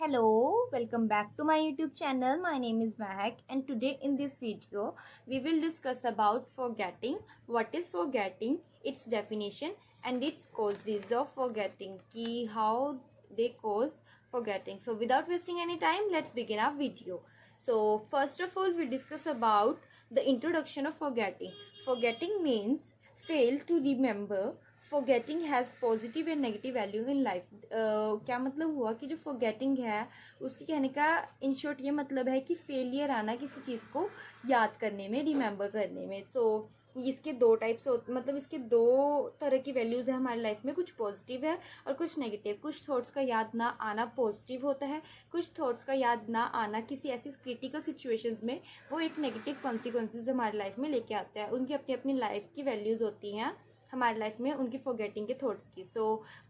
Hello, welcome back to my YouTube channel. My name is Mahak and today in this video we will discuss about forgetting. What is forgetting, its definition and its causes of forgetting, ki how they cause forgetting. So without wasting any time, let's begin our video. So first of all, we discuss about the introduction of forgetting. Forgetting means fail to remember. Forgetting has positive and negative value in life. क्या मतलब हुआ कि जो forgetting है उसके कहने का in short ये मतलब है कि फेलियर आना किसी चीज़ को याद करने में, रिमेंबर करने में। इसके दो टाइप्स मतलब इसके दो तरह की वैल्यूज़ है हमारी लाइफ में, कुछ पॉजिटिव है और कुछ नेगेटिव। कुछ थॉट्स का याद ना आना पॉजिटिव होता है, कुछ थॉट्स का याद ना आना किसी ऐसी क्रिटिकल सिचुएशंस में वो एक नेगेटिव कॉन्सिक्वेंसेज हमारी लाइफ में लेके आते हैं। उनकी अपनी अपनी लाइफ की वैल्यूज़ होती हैं हमारी लाइफ में उनकी फॉरगेटिंग के थॉट्स की।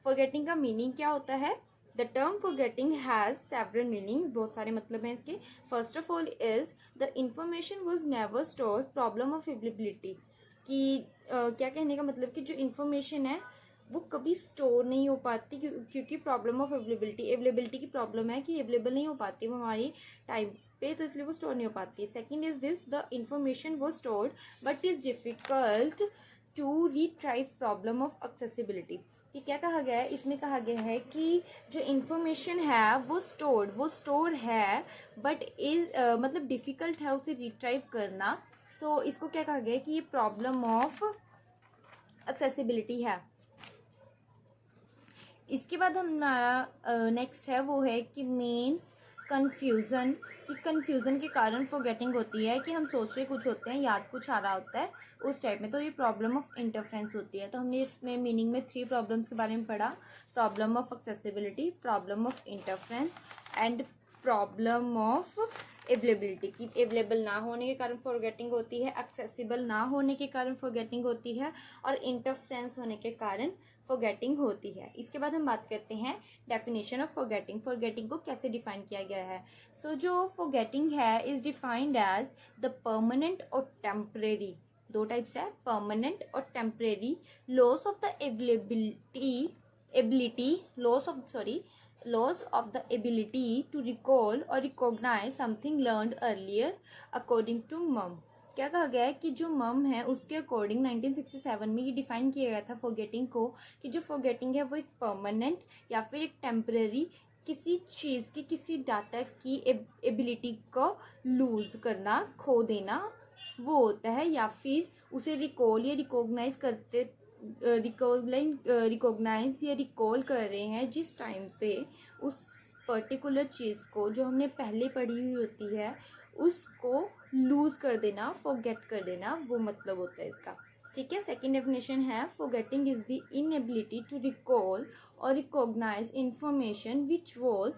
फॉरगेटिंग का मीनिंग क्या होता है? The term forgetting has several meanings, बहुत सारे मतलब हैं इसके। First of all is the information was never stored, problem of availability, कि क्या कहने का मतलब कि जो इन्फॉर्मेशन है वो कभी स्टोर नहीं हो पाती क्योंकि प्रॉब्लम ऑफ अवेलेबिलिटी की प्रॉब्लम है कि अवेलेबल नहीं हो पाती वो हमारी टाइम पे, तो इसलिए वो स्टोर नहीं हो पाती। Second is this, the information was stored but is difficult to retrieve problem of accessibility. कि क्या कहा गया है इसमें? कहा गया है कि जो इंफॉर्मेशन है वो स्टोर है बट इज मतलब डिफिकल्ट है उसे रिट्राइव करना। इसको क्या कहा गया है कि ये प्रॉब्लम ऑफ एक्सेसिबिलिटी है। इसके बाद हमारा नेक्स्ट है वो है कि मीन्स कन्फ्यूज़न, कि कन्फ्यूज़न के कारण फॉरगेटिंग होती है कि हम सोच रहे कुछ होते हैं, याद कुछ आ रहा होता है उस टाइप में, तो ये प्रॉब्लम ऑफ इंटरफेरेंस होती है। तो हमने इसमें मीनिंग में 3 प्रॉब्लम्स के बारे में पढ़ा, problem of accessibility, problem of interference and problem of availability, की अवेलेबल ना होने के कारण फॉरगेटिंग होती है, एक्सेसिबल ना होने के कारण फॉरगेटिंग होती है और इंटरफेरेंस होने के कारण फॉरगेटिंग होती है। इसके बाद हम बात करते हैं डेफिनेशन ऑफ फॉरगेटिंग। फॉरगेटिंग को कैसे डिफाइन किया गया है? जो फॉरगेटिंग है is defined as the permanent और टेम्परेरी, दो टाइप्स है, परमानेंट और temporary loss of the loss of the ability to recall or recognize something learned earlier according to मम। क्या कहा गया है कि जो मम है उसके अकॉर्डिंग 1967 में ये डिफाइन किया गया था फॉरगेटिंग को, कि जो फॉरगेटिंग है वो एक परमानेंट या फिर एक टेम्पररी किसी चीज़ की, किसी डाटा की एबिलिटी को लूज करना, खो देना वो होता है, या फिर उसे रिकॉल या रिकॉग्नाइज करते रिकॉग्नाइज या रिकॉल कर रहे हैं जिस टाइम पे उस पर्टिकुलर चीज़ को जो हमने पहले पढ़ी हुई होती है उसको लूज कर देना, फॉरगेट कर देना, वो मतलब होता है इसका। ठीक है। सेकेंड डेफिनेशन है forgetting is the inability to recall और recognise information which was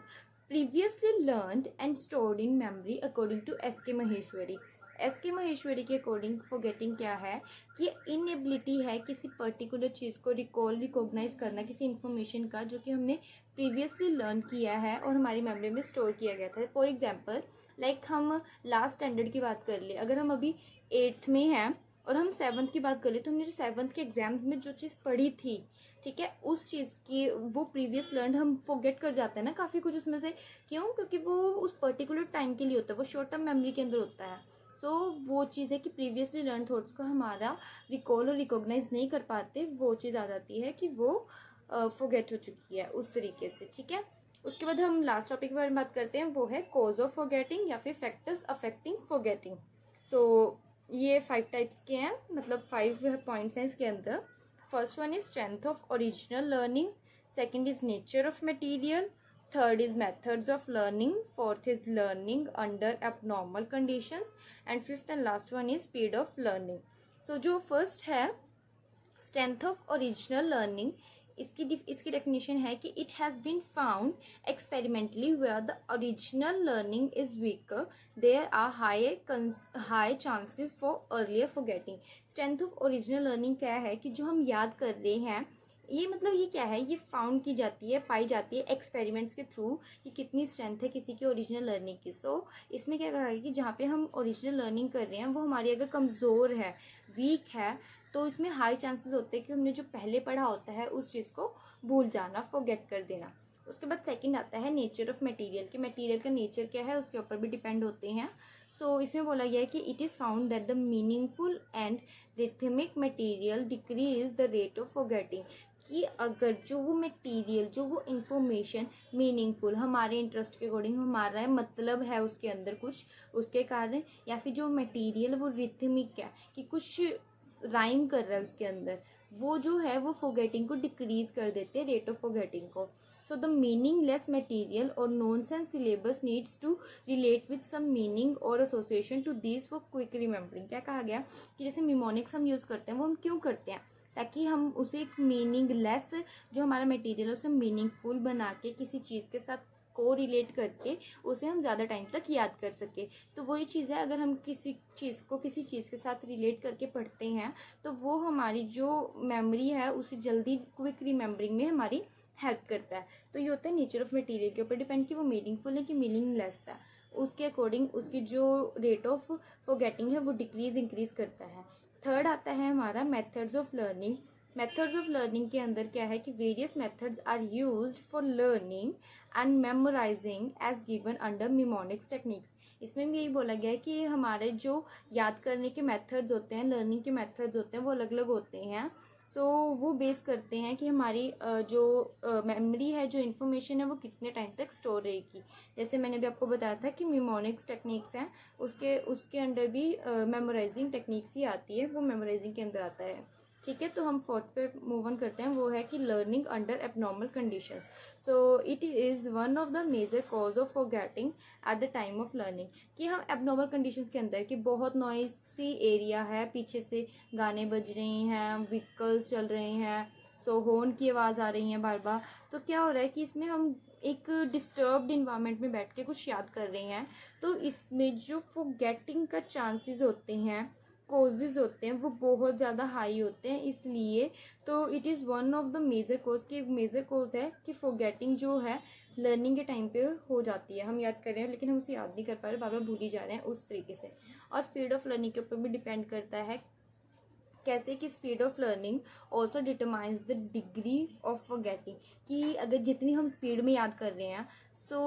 previously learned and stored in memory according to S K. Maheshwari. S K. Maheshwari के अकॉर्डिंग फॉरगेटिंग क्या है कि इनएबिलिटी है किसी पर्टिकुलर चीज़ को रिकॉल, रिकॉग्नाइज करना, किसी इन्फॉर्मेशन का जो कि हमने प्रीवियसली लर्न किया है और हमारी मेमोरी में स्टोर किया गया था। फॉर एग्जाम्पल हम लास्ट स्टैंडर्ड की बात कर ले, अगर हम अभी 8th में हैं और हम 7th की बात कर ले, तो हमने जो 7th के एग्जाम्स में जो चीज़ पढ़ी थी, ठीक है, उस चीज़ की वो प्रीवियस लर्न हम फॉरगेट कर जाते हैं ना काफ़ी कुछ उसमें से। क्यों? क्योंकि वो उस पर्टिकुलर टाइम के लिए होता है, वो शॉर्ट टर्म मेमोरी के अंदर होता है। वो चीज़ है कि प्रीवियसली लर्न थॉट्स को हमारा रिकॉल और रिकॉग्नाइज नहीं कर पाते, वो चीज़ आ जाती है कि वो फॉरगेट हो चुकी है उस तरीके से। ठीक है। उसके बाद हम लास्ट टॉपिक के बारे में बात करते हैं, वो है कॉज ऑफ फॉरगेटिंग या फिर फैक्टर्स अफेक्टिंग फॉरगेटिंग। ये 5 टाइप्स के हैं, मतलब 5 पॉइंट्स हैं इसके अंदर। First one is strength of original learning, second is nature of material, third is methods of learning, fourth is learning under abnormal conditions and fifth and last one is speed of learning. जो first है strength of original learning, इसकी definition है कि it has been found experimentally where the original learning is weaker there are high chances for earlier forgetting. Strength of original learning क्या है कि जो हम याद कर रहे हैं, ये मतलब ये क्या है, ये फाउंड की जाती है, पाई जाती है एक्सपेरिमेंट्स के थ्रू कि कितनी स्ट्रेंथ है किसी की ओरिजिनल लर्निंग की। इसमें क्या कहा है कि जहाँ पे हम ओरिजिनल लर्निंग कर रहे हैं वो हमारी अगर कमज़ोर है, वीक है, तो इसमें हाई चांसेस होते हैं कि हमने जो पहले पढ़ा होता है उस चीज़ को भूल जाना, फॉरगेट कर देना। उसके बाद सेकंड आता है नेचर ऑफ मटेरियल, कि मटेरियल का नेचर क्या है उसके ऊपर भी डिपेंड होते हैं। सो इसमें बोला गया है कि it is found that the meaningful and rhythmic material decrease the rate of forgetting, कि अगर जो वो मटेरियल, जो वो इंफॉर्मेशन मीनिंगफुल, हमारे इंटरेस्ट के अकॉर्डिंग, हमारा मतलब है उसके अंदर कुछ, उसके कारण, या फिर जो मटेरियल वो रिथमिक है कि कुछ राइम कर रहा है उसके अंदर, वो जो है वो फॉरगेटिंग को डिक्रीज कर देते हैं, रेट ऑफ फॉरगेटिंग को। सो द मीनिंगलेस मटेरियल और nonsense syllabus needs to relate with some meaning और association to this for quick remembering. क्या कहा गया कि जैसे मिमोनिक्स हम यूज़ करते हैं, वो हम क्यों करते हैं, ताकि हम उसे एक मीनिंगलेस, जो हमारा मटेरियल है उसे मीनिंगफुल बना के किसी चीज़ के साथ को रिलेट करके उसे हम ज़्यादा टाइम तक याद कर सके। तो वही चीज़ है, अगर हम किसी चीज़ को किसी चीज़ के साथ रिलेट करके पढ़ते हैं तो वो हमारी जो मेमोरी है उसे जल्दी क्विक रिमेम्बरिंग में हमारी हेल्प करता है। तो ये होता है नेचर ऑफ मटेरियल के ऊपर डिपेंड कि वो मीनिंगफुल है कि मीनिंगलेस है, उसके अकॉर्डिंग उसकी जो रेट ऑफ फॉरगेटिंग है वो डिक्रीज इंक्रीज करता है। थर्ड आता है हमारा methods of learning. Methods of learning के अंदर क्या है कि various methods are used for learning and memorising as given under mnemonics techniques. इसमें भी यही बोला गया है कि हमारे जो याद करने के मेथड्स होते हैं, लर्निंग के मेथड्स होते हैं, वो अलग अलग होते हैं। सो वो बेस करते हैं कि हमारी जो मेमोरी है, जो इन्फॉर्मेशन है वो कितने टाइम तक स्टोर रहेगी। जैसे मैंने भी आपको बताया था कि मिमोनिक्स टेक्निक्स हैं, उसके अंडर भी मेमोराइजिंग टेक्निक्स ही आती है, वो मेमोराइजिंग के अंदर आता है। ठीक है, तो हम फोर्थ पे मूव ऑन करते हैं, वो है कि learning under abnormal condition. So it is one of the major cause of forgetting at the time of learning, कि हम एबनॉर्मल कंडीशंस के अंदर, कि बहुत नॉइसी एरिया है, पीछे से गाने बज रहे हैं, व्हीकल्स चल रहे हैं, सो हॉर्न की आवाज़ आ रही है बार बार, तो क्या हो रहा है कि इसमें हम एक डिस्टर्ब्ड इन्वायरमेंट में बैठ के कुछ याद कर रहे हैं, तो इसमें जो फॉरगेटिंग का चांसेस होते हैं, कोजेज होते हैं, वो बहुत ज़्यादा हाई होते हैं। इसलिए तो it is one of the major cause, की मेजर कोज है कि फॉरगेटिंग जो है लर्निंग के टाइम पे हो जाती है। हम याद कर रहे हैं लेकिन हम उसे याद नहीं कर पा रहे, बार बार भूल ही जा रहे हैं उस तरीके से। और स्पीड ऑफ लर्निंग के ऊपर भी डिपेंड करता है, कैसे कि speed of learning also determines the degree of forgetting, कि अगर जितनी हम स्पीड में याद कर रहे हैं, सो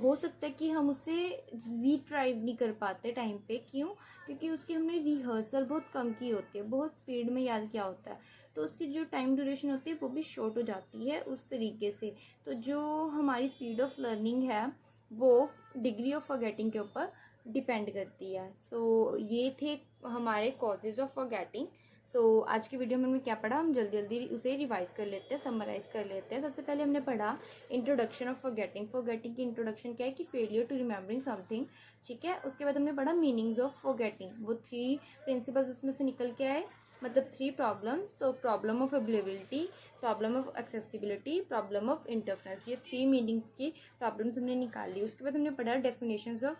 हो सकता है कि हम उसे रिट्राइव नहीं कर पाते टाइम पे। क्यों? क्योंकि उसकी हमने रिहर्सल बहुत कम की होती है, बहुत स्पीड में याद किया होता है, तो उसकी जो टाइम ड्यूरेशन होती है वो भी शॉर्ट हो जाती है उस तरीके से। तो जो हमारी स्पीड ऑफ लर्निंग है वो डिग्री ऑफ फॉरगेटिंग के ऊपर डिपेंड करती है। सो ये थे हमारे कॉजेज ऑफ फॉरगेटिंग। सो आज की वीडियो में हमने क्या पढ़ा, हम जल्दी जल्दी उसे रिवाइज कर लेते हैं, समराइज कर लेते हैं। सबसे पहले हमने पढ़ा इंट्रोडक्शन ऑफ फॉरगेटिंग। फॉरगेटिंग की इंट्रोडक्शन क्या है कि फेलियर टू रिमेम्बरिंग समथिंग। ठीक है, उसके बाद हमने पढ़ा मीनिंग्स ऑफ फॉरगेटिंग, वो 3 प्रिंसिपल्स उसमें से निकल के आए, मतलब 3 प्रॉब्लम्स। तो problem of availability, problem of accessibility, problem of interference, ये 3 मीनिंग्स की प्रॉब्लम्स हमने निकाली। उसके बाद हमने पढ़ा डेफिनेशंस ऑफ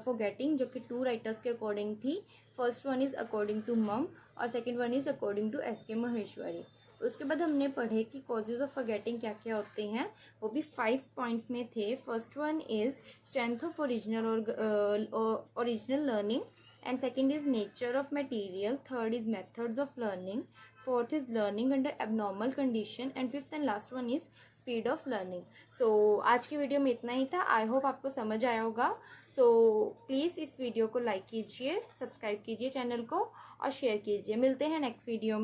फॉरगेटिंग, जो कि 2 राइटर्स के अकॉर्डिंग थी। First one is according to मम और second one is according to S K. Maheshwari. उसके बाद हमने पढ़े कि कॉजेज ऑफ फॉरगेटिंग क्या क्या होते हैं, वो भी 5 पॉइंट्स में थे। First one is strength of original learning, and second is nature of material, third is methods of learning, fourth is learning under abnormal condition, and fifth and last one is speed of learning. So आज की video में इतना ही था, I hope आपको समझ आया होगा। So please इस वीडियो को लाइक कीजिए, सब्सक्राइब कीजिए चैनल को और शेयर कीजिए। मिलते हैं नेक्स्ट वीडियो में।